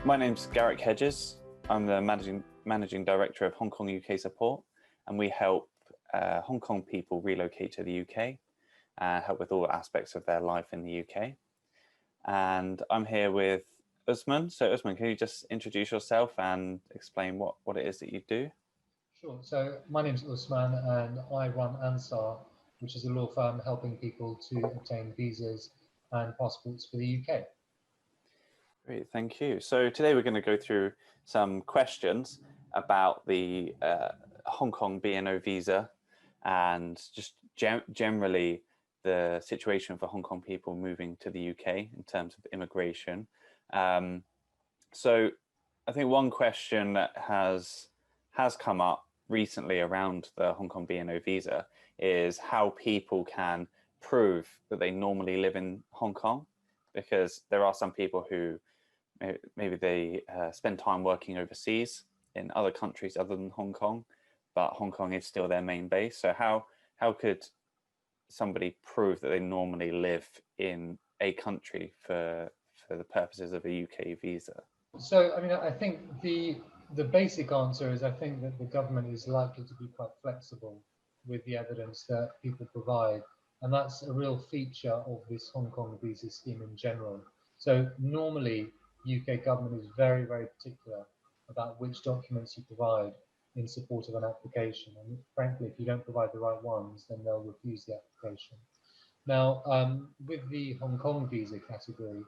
My name's Garrick Hedges. I'm the Managing Director of Hong Kong UK Support, and we help Hong Kong people relocate to the UK and help with all aspects of their life in the UK. And I'm here with Usman. So Usman, can you just introduce yourself and explain what it is that you do? Sure. So my name is Usman and I run Ansar, which is a law firm helping people to obtain visas and passports for the UK. Great, thank you. So today we're going to go through some questions about the Hong Kong BNO visa and just generally the situation for Hong Kong people moving to the UK in terms of immigration. So I think one question that has come up recently around the Hong Kong BNO visa is how people can prove that they normally live in Hong Kong, because there are some people who maybe they spend time working overseas in other countries other than Hong Kong, but Hong Kong is still their main base. So how could somebody prove that they normally live in a country for the purposes of a UK visa? So, I mean, I think the basic answer is I think that the government is likely to be quite flexible with the evidence that people provide. And that's a real feature of this Hong Kong visa scheme in general. So normally, UK government is very, very particular about which documents you provide in support of an application. And frankly, if you don't provide the right ones, then they'll refuse the application. Now, with the Hong Kong visa category,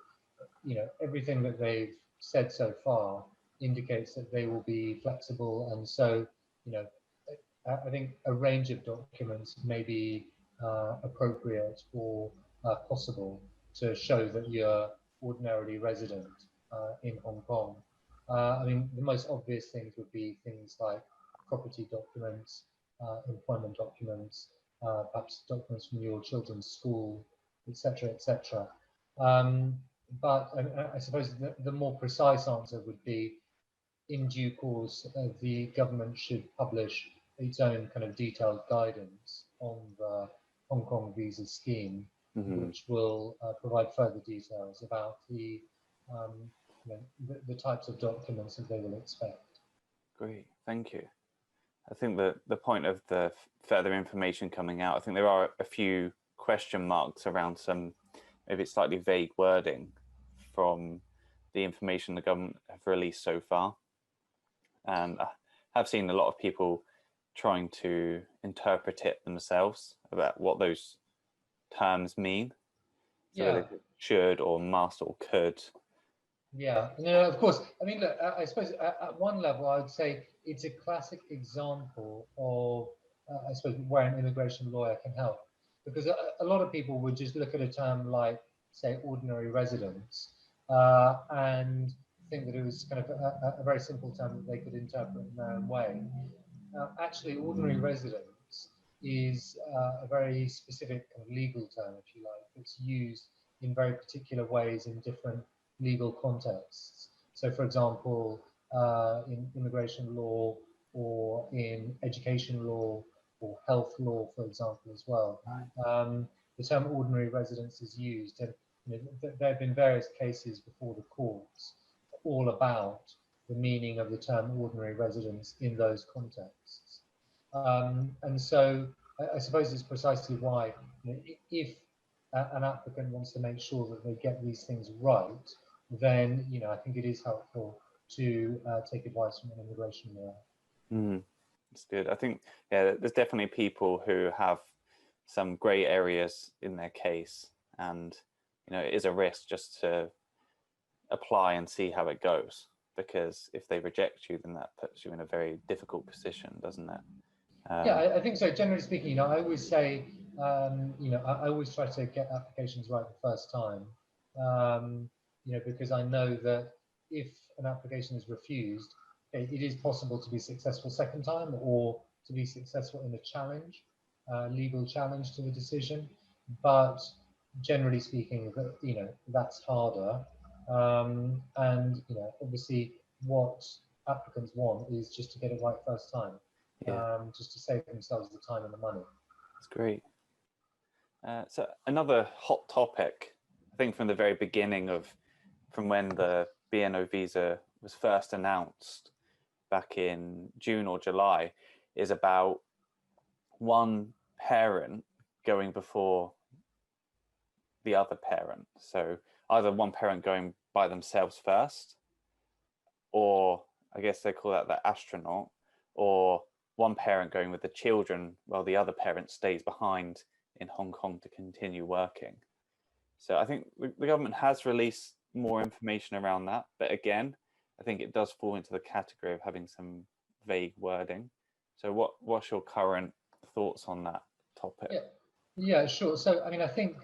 everything that they've said so far indicates that they will be flexible. And so, I think a range of documents may be appropriate or possible to show that you're ordinarily resident in Hong Kong. I mean, the most obvious things would be things like property documents, employment documents, perhaps documents from your children's school, etc., etc. But I suppose the more precise answer would be, in due course, the government should publish its own kind of detailed guidance on the Hong Kong visa scheme, which will provide further details about the types of documents that they will expect. Great, thank you. I think the point of the further information coming out, I think there are a few question marks around some maybe slightly vague wording from the information the government have released so far. And I have seen a lot of people trying to interpret it themselves about what those terms mean. So Yeah. whether it should or must or could. Yeah, no, of course. I mean, look, I suppose at one level, I would say it's a classic example of, I suppose, where an immigration lawyer can help. Because a lot of people would just look at a term like, say, ordinary residence, and think that it was kind of a very simple term that they could interpret in their own way. Actually, ordinary residence is a very specific kind of legal term, if you like. It's used in very particular ways in different legal contexts. So, for example, in immigration law or in education law or health law, for example, as well, the term ordinary residence is used. And there have been various cases before the courts all about the meaning of the term ordinary residence in those contexts. And so I suppose it's precisely why, if an applicant wants to make sure that they get these things right, then I think it is helpful to take advice from an immigration lawyer. That's good. I think, yeah, there's definitely people who have some grey areas in their case, and it is a risk just to apply and see how it goes, because if they reject you, then that puts you in a very difficult position, doesn't it? Yeah, I think so. Generally speaking, I always say, I always try to get applications right the first time, because I know that if an application is refused, it is possible to be successful second time or to be successful in a challenge, legal challenge to the decision. But generally speaking, that's harder. And obviously, what applicants want is just to get it right first time. Just to save themselves the time and the money. That's great. So another hot topic, I think from the very beginning from when the BNO visa was first announced back in June or July is about one parent going before the other parent. So either one parent going by themselves first, or I guess they call that the astronaut, or one parent going with the children while the other parent stays behind in Hong Kong to continue working. So I think the government has released more information around that, but again, I think it does fall into the category of having some vague wording. So what's your current thoughts on that topic? Yeah, sure. So I mean, I think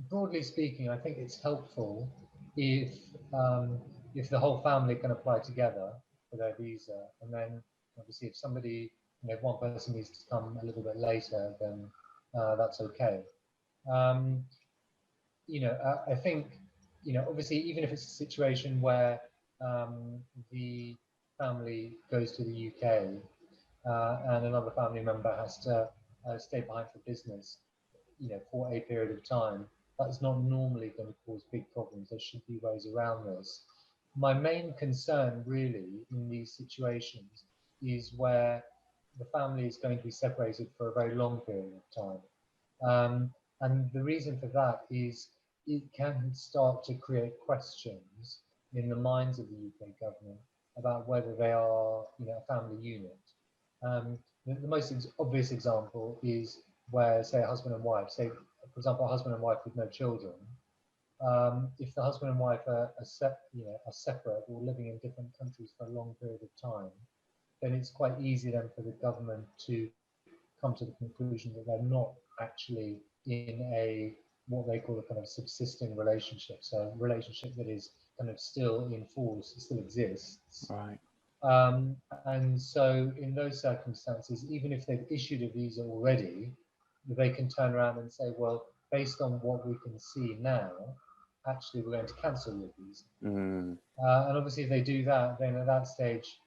broadly speaking, I think it's helpful if the whole family can apply together for their visa, and then obviously if somebody, if one person needs to come a little bit later, then that's okay. I think, obviously, even if it's a situation where the family goes to the UK and another family member has to stay behind for business, for a period of time, that's not normally going to cause big problems. There should be ways around this. My main concern really in these situations is where the family is going to be separated for a very long period of time. And the reason for that is it can start to create questions in the minds of the UK government about whether they are, a family unit. The most obvious example is where, say, a husband and wife, say, for example, a husband and wife with no children, if the husband and wife are separate or living in different countries for a long period of time, then it's quite easy then for the government to come to the conclusion that they're not actually in a what they call a kind of subsisting relationship, so a relationship that is kind of still in force, still exists. Right. And so in those circumstances, even if they've issued a visa already, they can turn around and say, well, based on what we can see now, actually we're going to cancel your visa. And obviously if they do that, then at that stage,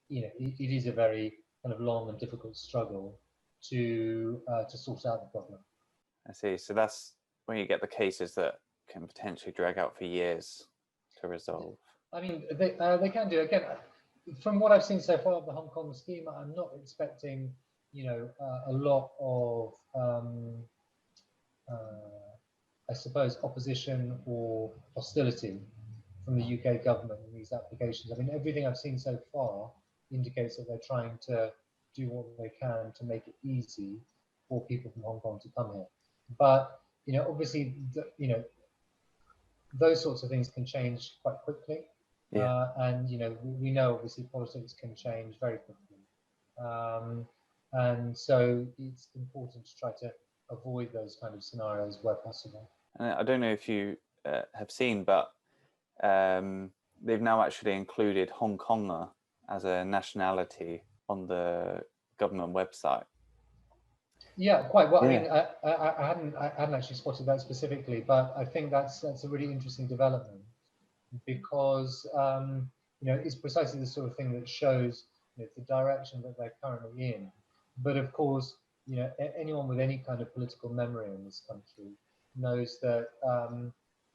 it is a very kind of long and difficult struggle to sort out the problem. I see. So that's when you get the cases that can potentially drag out for years to resolve. I mean, they can do. Again, from what I've seen so far of the Hong Kong scheme, I'm not expecting, a lot of, I suppose, opposition or hostility from the UK government in these applications. I mean, everything I've seen so far indicates that they're trying to do what they can to make it easy for people from Hong Kong to come here. But, obviously, those sorts of things can change quite quickly. Yeah. And, we know, obviously, politics can change very quickly. And so it's important to try to avoid those kind of scenarios where possible. And I don't know if you have seen, but they've now actually included Hong Konger as a nationality on the government website. Yeah, quite well. Yeah. I mean, I hadn't actually spotted that specifically, but I think that's a really interesting development because it's precisely the sort of thing that shows the direction that they're currently in. But of course, anyone with any kind of political memory in this country knows that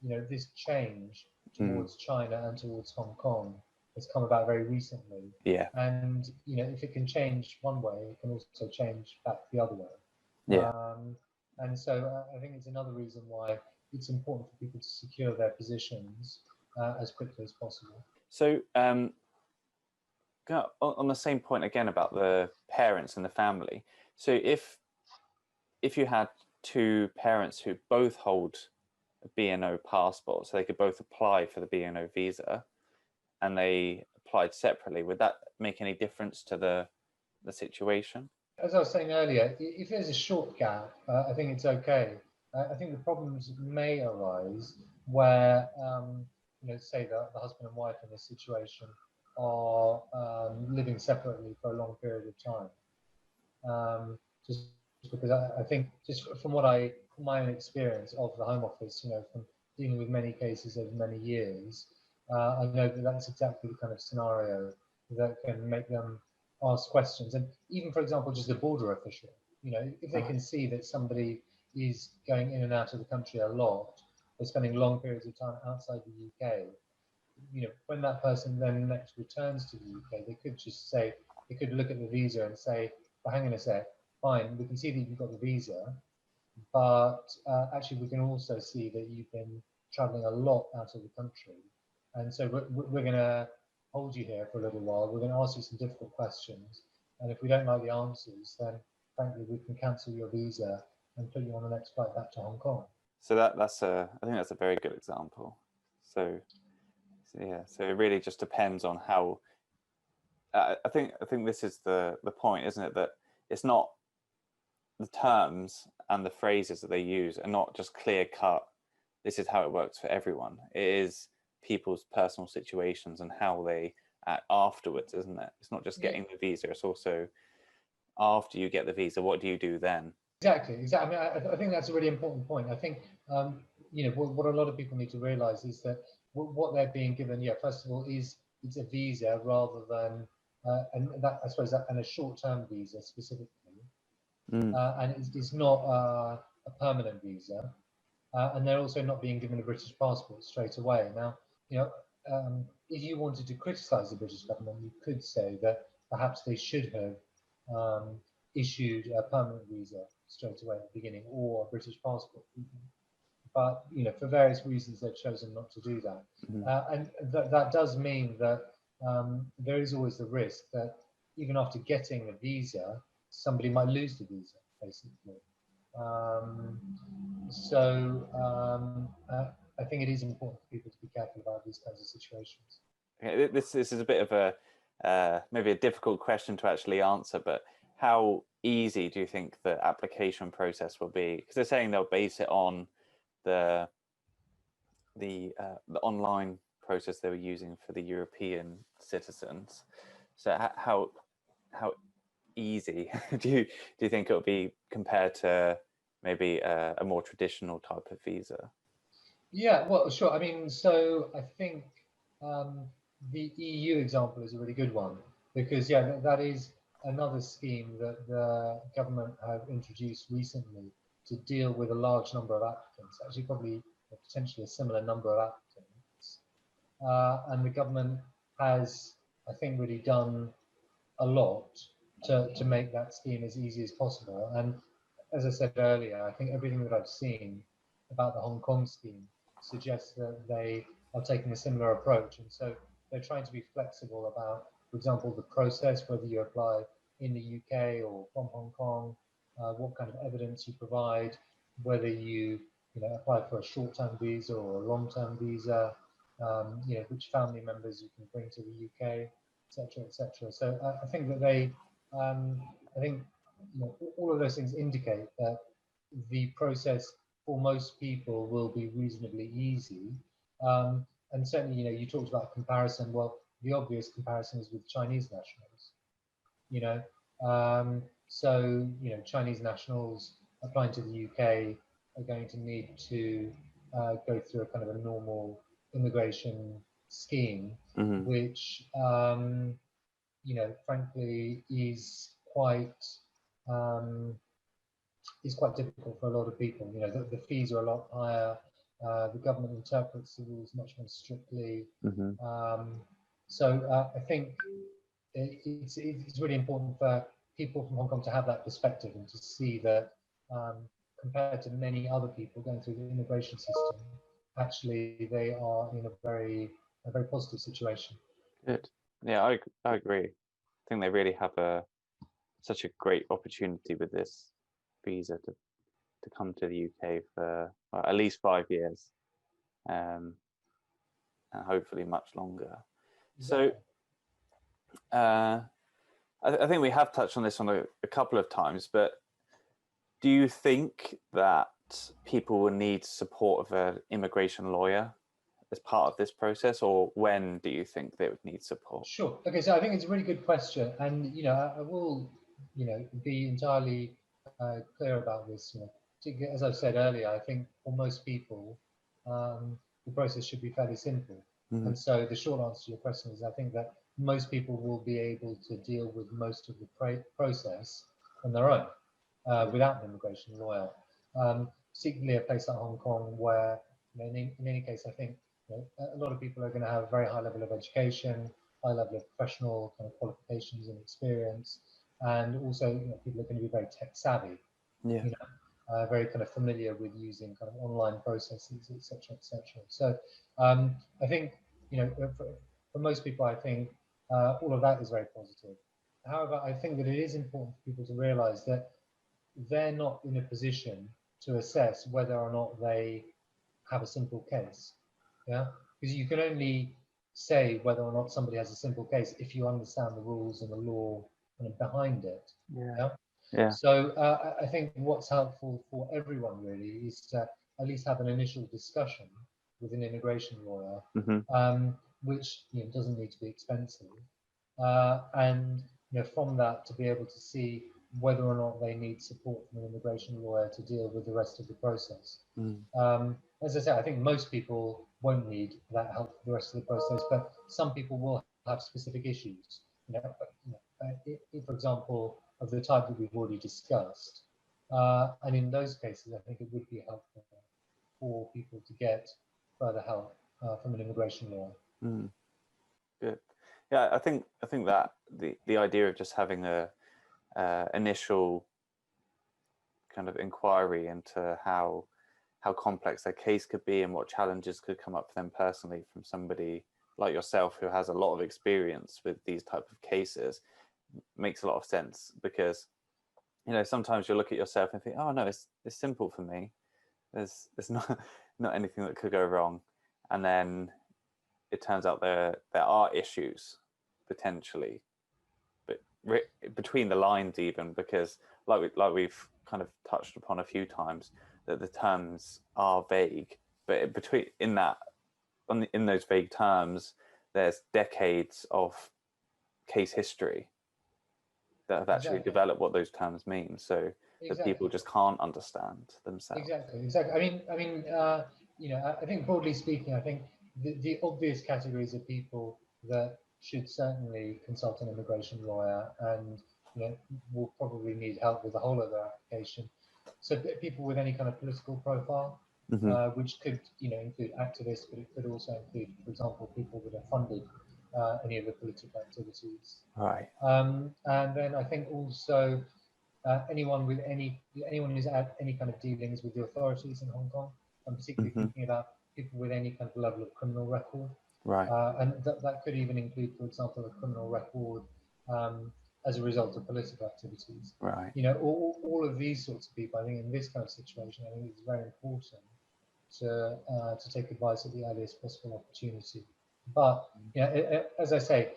this change towards China and towards Hong Kong has come about very recently. Yeah. And if it can change one way, it can also change back the other way. Yeah. And so I think it's another reason why it's important for people to secure their positions as quickly as possible. So on the same point again about the parents and the family. So if you had two parents who both hold a BNO passport, so they could both apply for the BNO visa, and they applied separately, would that make any difference to the situation? As I was saying earlier, if there's a short gap, I think it's okay. I think the problems may arise where, say the husband and wife in this situation are living separately for a long period of time. Just because I think, just from my own experience of the Home Office, from dealing with many cases over many years, I know that that's exactly the kind of scenario that can make them ask questions. And even, for example, just a border official, if they can see that somebody is going in and out of the country a lot, or spending long periods of time outside the UK, when that person then next returns to the UK, they could just say, they could look at the visa and say, well, hang on a sec, fine, we can see that you've got the visa, but actually we can also see that you've been traveling a lot out of the country. And so we're going to hold you here for a little while. We're going to ask you some difficult questions. And if we don't like the answers, then frankly, we can cancel your visa and put you on the next flight back to Hong Kong. So I think that's a very good example. So yeah, so it really just depends on how, I think this is the point, isn't it? That it's not the terms and the phrases that they use are not just clear cut. This is how it works for everyone. It is people's personal situations and how they act afterwards, isn't it? It's not just getting the visa, it's also after you get the visa, what do you do then? Exactly. I mean, I think that's a really important point. I think, what a lot of people need to realize is that what they're being given, first of all, it's a visa rather than, and that, I suppose, and a short-term visa specifically. And it's not a permanent visa. And they're also not being given a British passport straight away. Now, if you wanted to criticize the British government, you could say that perhaps they should have issued a permanent visa straight away at the beginning, or a British passport. But for various reasons, they've chosen not to do that. And that does mean that there is always the risk that even after getting the visa, somebody might lose the visa, basically. I think it is important for people to be careful about these kinds of situations. Okay, this is a bit of a maybe a difficult question to actually answer, but how easy do you think the application process will be? Because they're saying they'll base it on the online process they were using for the European citizens. So how easy do you think it'll be compared to maybe a more traditional type of visa? Yeah, well, sure. I mean, so I think the EU example is a really good one because, that is another scheme that the government have introduced recently to deal with a large number of applicants, actually probably potentially a similar number of applicants. And the government has, I think, really done a lot to make that scheme as easy as possible. And as I said earlier, I think everything that I've seen about the Hong Kong scheme suggests that they are taking a similar approach. And so they're trying to be flexible about, for example, the process, whether you apply in the UK or from Hong Kong, what kind of evidence you provide, whether you apply for a short-term visa or a long-term visa, which family members you can bring to the UK, etc., etc. So I think that they, all of those things indicate that the process for most people will be reasonably easy. And certainly, you talked about comparison. Well, the obvious comparison is with Chinese nationals. So Chinese nationals applying to the UK are going to need to go through a kind of a normal immigration scheme, which frankly is quite difficult for a lot of people. The fees are a lot higher. The government interprets the rules much more strictly. So I think it's really important for people from Hong Kong to have that perspective and to see that compared to many other people going through the immigration system, actually they are in a very positive situation. Good. Yeah, I agree. I think they really have such a great opportunity with this visa to come to the UK for at least 5 years, and hopefully much longer. Exactly. So I think we have touched on this on a couple of times, but do you think that people will need support of an immigration lawyer as part of this process, or when do you think they would need support? Sure. Okay, so I think it's a really good question, and I will be entirely clear about this. As I've said earlier, I think for most people the process should be fairly simple. And so the short answer to your question is I think that most people will be able to deal with most of the process on their own without an immigration lawyer, particularly a place like Hong Kong where in any case I think a lot of people are going to have a very high level of education, high level of professional kind of qualifications and experience, and also people are going to be very tech savvy, Yeah. Very kind of familiar with using kind of online processes, etc., etc. So I think for most people, I think all of that is very positive. However, I think that it is important for people to realize that they're not in a position to assess whether or not they have a simple case. Yeah, because you can only say whether or not somebody has a simple case if you understand the rules and the law kind of behind it. Yeah. Yeah. So I think what's helpful for everyone really is to at least have an initial discussion with an immigration lawyer, which doesn't need to be expensive, and from that to be able to see whether or not they need support from an immigration lawyer to deal with the rest of the process. As I said, I think most people won't need that help for the rest of the process, but some people will have specific issues. For example, of the type that we've already discussed. And in those cases, I think it would be helpful for people to get further help from an immigration lawyer. Good. Yeah, I think that the idea of just having a initial kind of inquiry into how complex their case could be and what challenges could come up for them personally from somebody like yourself who has a lot of experience with these type of cases makes a lot of sense, because sometimes you look at yourself and think, oh no, it's simple for me, there's not anything that could go wrong, and then it turns out there are issues potentially, but between the lines, even, because like we've kind of touched upon a few times, that the terms are vague, but in those vague terms there's decades of case history that have actually developed what those terms mean, so that people just can't understand themselves. Exactly. I mean, I think broadly speaking, I think the obvious categories of people that should certainly consult an immigration lawyer and will probably need help with the whole of their application. So people with any kind of political profile, which could include activists, but it could also include, for example, people that have funded any of the political activities. Right. And then I think also anyone who's had any kind of dealings with the authorities in Hong Kong. I'm particularly thinking about people with any kind of level of criminal record. Right. And that could even include, for example, a criminal record as a result of political activities. Right. All of these sorts of people, I think in this kind of situation, I think it's very important to take advice at the earliest possible opportunity. But as I say,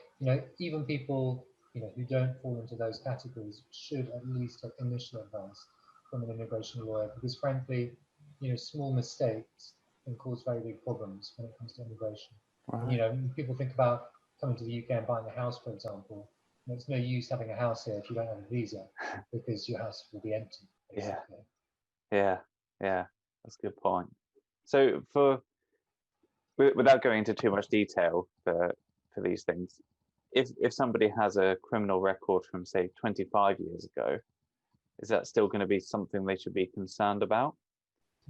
even people who don't fall into those categories should at least take initial advice from an immigration lawyer, because frankly, small mistakes can cause very big problems when it comes to immigration. Right. And, people think about coming to the UK and buying a house, for example. It's no use having a house here if you don't have a visa, because your house will be empty, basically. Yeah, that's a good point. So without going into too much detail for these things, if somebody has a criminal record from, say, 25 years ago, is that still going to be something they should be concerned about?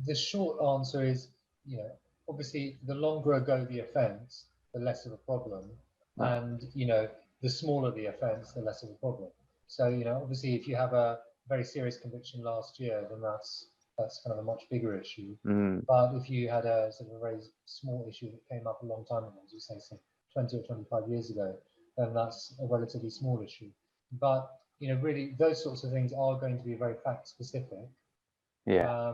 The short answer is, obviously the longer ago the offence, the less of a problem. Right. And, the smaller the offence, the less of a problem. So, obviously if you have a very serious conviction last year, then that's kind of a much bigger issue. But if you had a sort of a very small issue that came up a long time ago, as you say, 20 or 25 years ago, then that's a relatively small issue. But really, those sorts of things are going to be very fact specific. Yeah.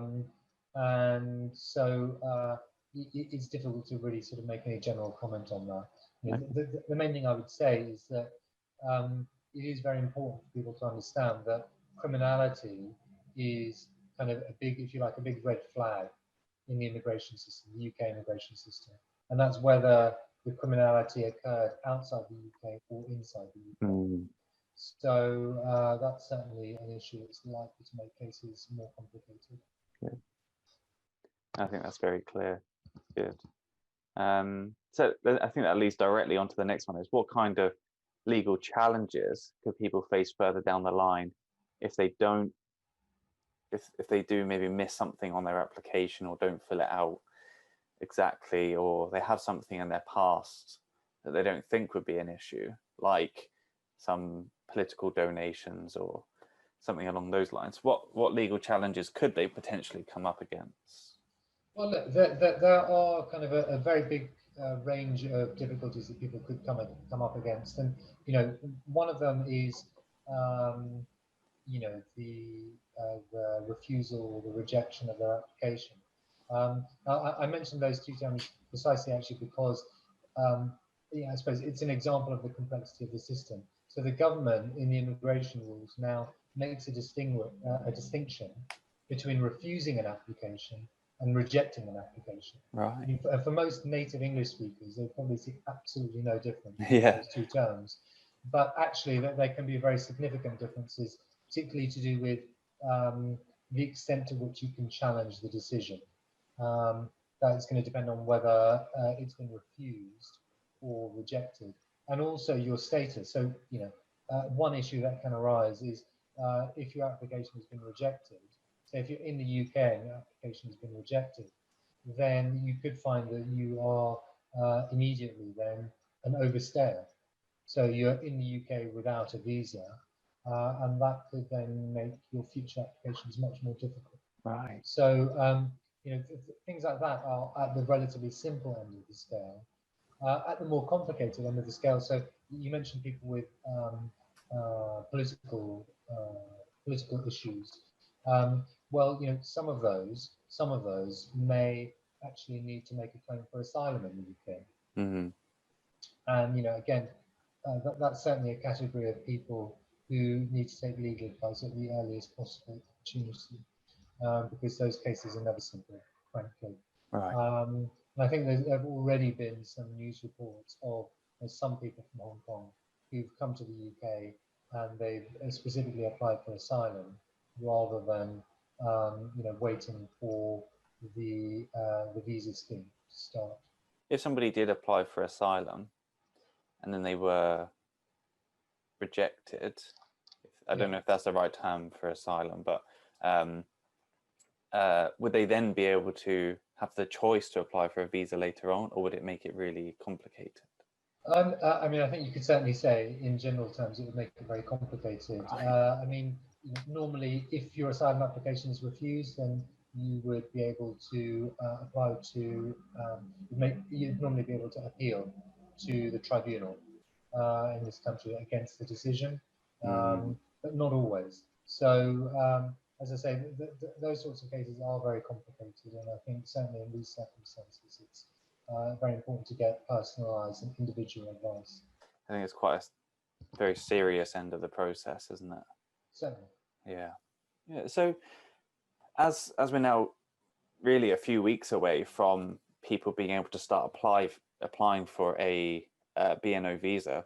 And so it's difficult to really sort of make any general comment on that. The main thing I would say is that it is very important for people to understand that criminality is kind of a big, if you like, a big red flag in the immigration system, the UK immigration system. And that's whether the criminality occurred outside the UK or inside the UK. So that's certainly an issue that's likely to make cases more complicated. Good. I think that's very clear. Good. So I think that leads directly onto the next one, is what kind of legal challenges could people face further down the line if they do maybe miss something on their application or don't fill it out exactly, or they have something in their past that they don't think would be an issue, like some political donations or something along those lines. What legal challenges could they potentially come up against? Well, look, there are kind of a very big range of difficulties that people could come up against, and one of them is the refusal or the rejection of their application. I mentioned those two terms precisely actually because I suppose it's an example of the complexity of the system. So the government in the immigration rules now makes a distinction between refusing an application and rejecting an application. Right. For most native English speakers, they probably see absolutely no difference Yeah. between those two terms. But actually, there can be very significant differences, particularly to do with the extent to which you can challenge the decision. That is going to depend on whether it's been refused or rejected, and also your status. So, one issue that can arise is if your application has been rejected. So if you're in the UK and your application has been rejected, then you could find that you are immediately then an overstayer. So you're in the UK without a visa, and that could then make your future applications much more difficult. Right. So, things like that are at the relatively simple end of the scale. At the more complicated end of the scale, so you mentioned people with political issues. Well, some of those may actually need to make a claim for asylum in the UK. Mm-hmm. And again, that's certainly a category of people who need to take legal advice at the earliest possible opportunity, because those cases are never simple, frankly. Right. And I think there have already been some news reports of some people from Hong Kong who've come to the UK and they've specifically applied for asylum rather than waiting for the visa scheme to start. If somebody did apply for asylum and then they were rejected, I don't know if that's the right term for asylum, but would they then be able to have the choice to apply for a visa later on, or would it make it really complicated? I mean, I think you could certainly say in general terms it would make it very complicated. Right. I mean, normally if your asylum application is refused, then you would be able to apply to, you'd normally be able to appeal to the tribunal in this country against the decision, but not always. So, as I say, those sorts of cases are very complicated, and I think certainly in these circumstances, it's very important to get personalised and individual advice. I think it's quite a very serious end of the process, isn't it? Certainly. Yeah. So, as we're now really a few weeks away from people being able to start applying for a BNO visa,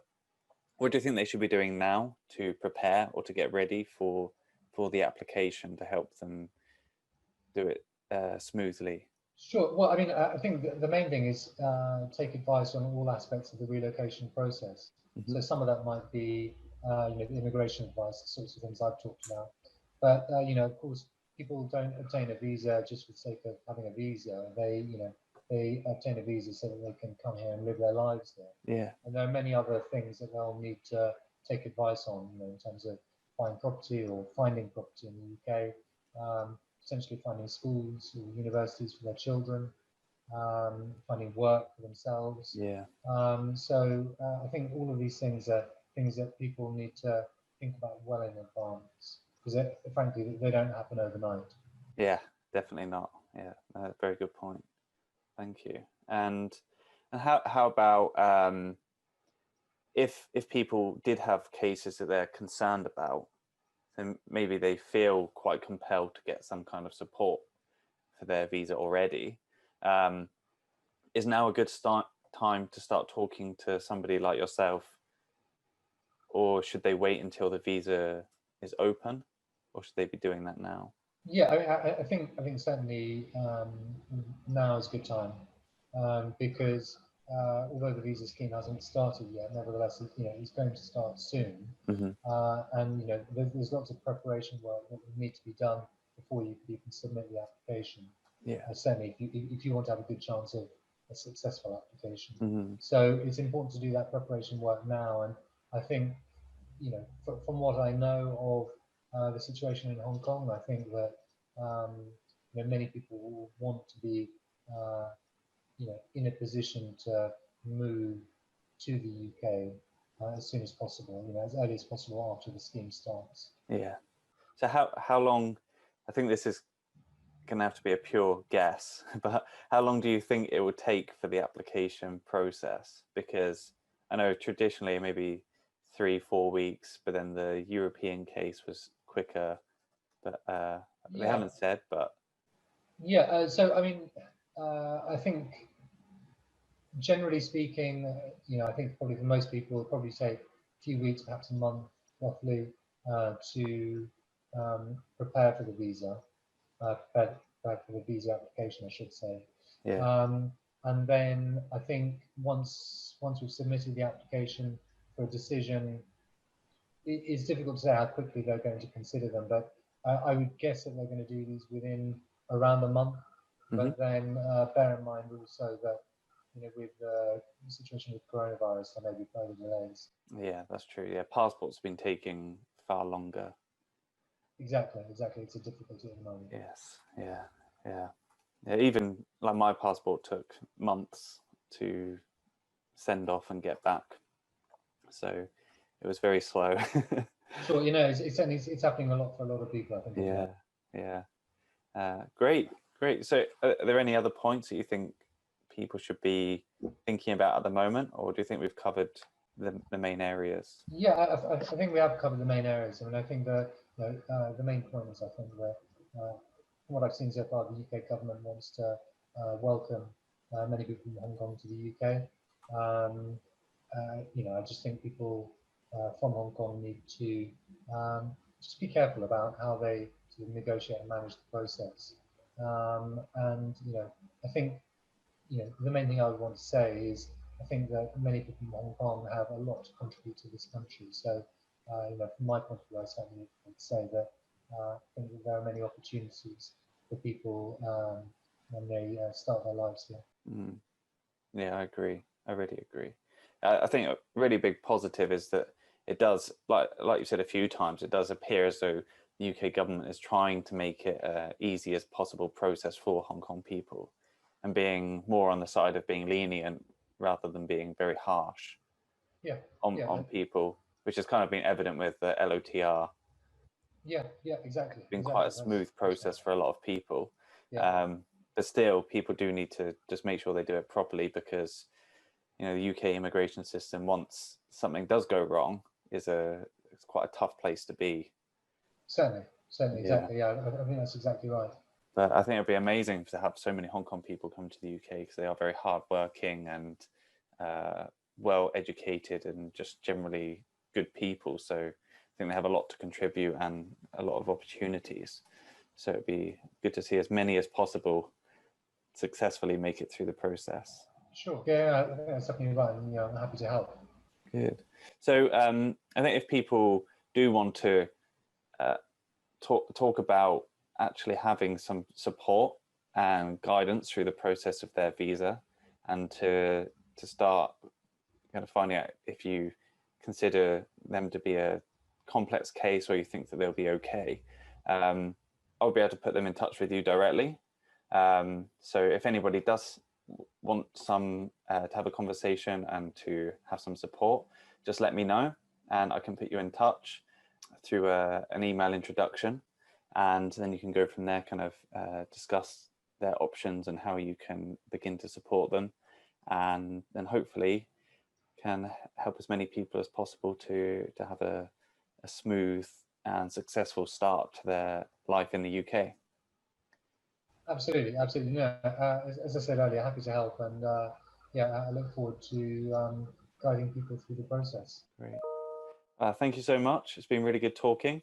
what do you think they should be doing now to prepare or to get ready for the application to help them do it smoothly? Sure. Well, I mean, I think the main thing is take advice on all aspects of the relocation process. Mm-hmm. So some of that might be, the immigration advice, the sorts of things I've talked about. But, of course, people don't obtain a visa just for the sake of having a visa. They obtain a visa so that they can come here and live their lives there. Yeah. And there are many other things that they'll need to take advice on, in terms of buying property or finding property in the UK, potentially finding schools or universities for their children, finding work for themselves. Yeah. So I think all of these things are things that people need to think about well in advance, because frankly, they don't happen overnight. Yeah, definitely not. Yeah, very good point. Thank you. And how about if people did have cases that they're concerned about, then maybe they feel quite compelled to get some kind of support for their visa already. Is now a good time to start talking to somebody like yourself, or should they wait until the visa is open, or should they be doing that now? Yeah, I think certainly now is a good time, because although the visa scheme hasn't started yet, nevertheless, it's going to start soon. Mm-hmm. And there's lots of preparation work that will need to be done before you can even submit the application. certainly if you want to have a good chance of a successful application. Mm-hmm. So it's important to do that preparation work now. And I think, from what I know of the situation in Hong Kong, I think that many people will want to be in a position to move to the UK as soon as possible, as early as possible after the scheme starts. Yeah. So how long, I think this is going to have to be a pure guess, but how long do you think it would take for the application process? Because I know traditionally maybe 3-4 weeks, but then the European case was quicker, but they haven't said, but. Yeah, so I mean, I think generally speaking, I think probably for most people, it'll probably take a few weeks, perhaps a month, roughly, to prepare for the visa, prepare for the visa application, I should say. Yeah. And then I think once we've submitted the application for a decision, it's difficult to say how quickly they're going to consider them, but I would guess that they're going to do these within around a month. But then bear in mind also that with the situation with coronavirus, there may be further delays. Yeah, that's true. Yeah, passport's been taking far longer. Exactly. It's a difficulty at the moment. Yes. Yeah. Even like my passport took months to send off and get back, so it was very slow. Sure, it's happening a lot for a lot of people, I think. Yeah. Great. So are there any other points that you think people should be thinking about at the moment, or do you think we've covered the main areas? Yeah, I think we have covered the main areas. I mean, I think the main point is, I think that from what I've seen so far, the UK government wants to welcome many people from Hong Kong to the UK. I just think people from Hong Kong need to just be careful about how they sort of negotiate and manage the process. And I think the main thing I would want to say is I think that many people from Hong Kong have a lot to contribute to this country. So from my point of view, I certainly would say that I think that there are many opportunities for people when they start their lives here. Yeah, I agree. I really agree. I think a really big positive is that it does, like you said a few times, it does appear as though the UK government is trying to make it easy as possible process for Hong Kong people, and being more on the side of being lenient rather than being very harsh on people, which has kind of been evident with the LOTR. Yeah, exactly. It's been quite a smooth process for a lot of people. Yeah. But still, people do need to just make sure they do it properly, because the UK immigration system, once something does go wrong, it's quite a tough place to be. Certainly, exactly. Yeah, I think that's exactly right. But I think it'd be amazing to have so many Hong Kong people come to the UK, because they are very hardworking and well educated and just generally good people. So I think they have a lot to contribute and a lot of opportunities. So it'd be good to see as many as possible successfully make it through the process. Sure. Yeah, I think that's definitely right. And I'm happy to help. Good. So I think if people do want to talk about actually having some support and guidance through the process of their visa, and to start kind of finding out if you consider them to be a complex case or you think that they'll be okay, I'll be able to put them in touch with you directly. So if anybody does want to have a conversation and to have some support, just let me know and I can put you in touch through an email introduction, and then you can go from there, kind of discuss their options and how you can begin to support them, and then hopefully can help as many people as possible to have a smooth and successful start to their life in the UK. Absolutely. No, as I said earlier, happy to help, and I look forward to guiding people through the process. Great. Thank you so much. It's been really good talking,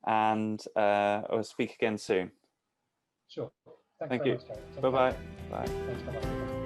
and I'll speak again soon. Sure. Thank you. Much, Bye-bye. Bye. Thanks, bye-bye.